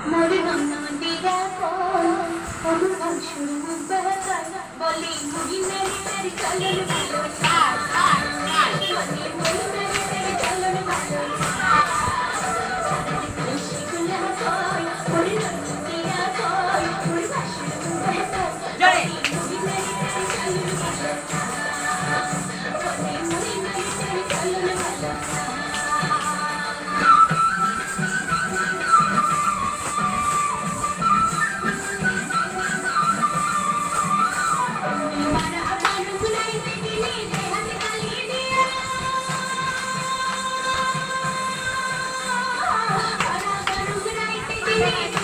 মোরে নন্দি দেখো অনুভব শুরু বেকার বলি মুড়ি মেরি মেরি চলন ভালো বলি মুড়ি মেরি মেরি চলন ভালো শিখলে কই মোরে নন্দি দেখো অনুভব শুরু বেকার জয় মুড়ি মেরি মেরি চলন ভালো বলি মুড়ি মেরি মেরি চলন ভালো Thank you.